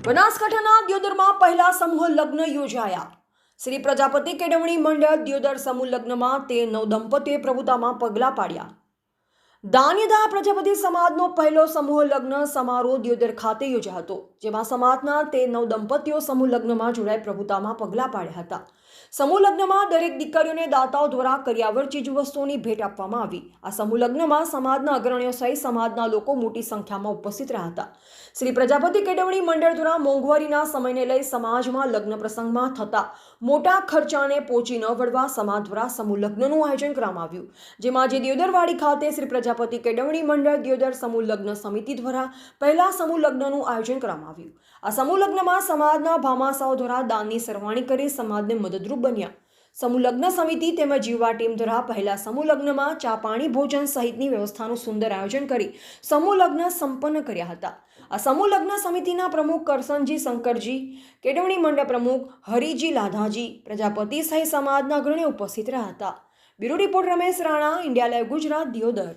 બનાસકાંઠાના દિયોદરમાં પહેલા સમૂહ લગ્ન યોજાયા। શ્રી પ્રજાપતિ કેળવણી મંડળ દિયોદર સમૂહ લગ્નમાં તે નવદંપતીએ પ્રભુતામાં પગલાં પાડ્યા। દાન્યદા પ્રજાપતિ સમાજનો પહેલો સમૂહ લગ્ન સમારોહ દિયોદર ખાતે યોજાયો હતો, જેમાં સમાજના તે નવદંપતીઓ સમૂહ લગ્નમાં જોડાઈ પ્રભુતામાં પગલાં પાડ્યા હતા। સમૂહ લગ્નમાં દરેક દીકરીઓને દાતાઓ દ્વારા કરિયાવર ચીજવસ્તુઓની ભેટ આપવામાં આવી। આ સમૂહ લગ્નમાં સમાજના અગ્રણીઓ સહિત સમાજના લોકો મોટી સંખ્યામાં ઉપસ્થિત રહ્યા હતા। શ્રી પ્રજાપતિ કેળવણી મંડળ દ્વારા મોંઘવારીના સમયને લઈ સમાજમાં લગ્ન પ્રસંગમાં થતા મોટા ખર્ચાને પહોંચી ન વળવા સમાજ દ્વારા સમૂહ લગ્નનું આયોજન કરવામાં આવ્યું, જેમાં આજે દિયોદરવાડી ખાતે શ્રી પ્રજાપતિ કેળવણી મંડળ દિયોદર સમૂહ લગ્ન સમિતિ દ્વારા પહેલા સમૂહ લગ્નનું આયોજન કરવામાં આવ્યું। આ સમૂહ લગ્નમાં સમાજના ભામાશાઓ દ્વારા દાનની સરવાણી કરી સમાજને મદદરૂપ બન્યા। સમૂહ લગ્ન સમિતિ તેમજ યુવા ટીમ દ્વારા પહેલા સમૂહ લગ્નમાં ચા પાણી ભોજન સહિતની વ્યવસ્થાનું સુંદર આયોજન કરી સમૂહ લગ્ન સંપન્ન કર્યા હતા। આ સમૂહ લગ્ન સમિતિના પ્રમુખ કરસનજી શંકરજી, કેળવણી મંડળ પ્રમુખ હરિજી લાધાજી પ્રજાપતિ સહિત સમાજના અગ્રણીઓ ઉપસ્થિત રહ્યા હતા। Bureau report Ramesh Rana, India live Gujarat, Deodar.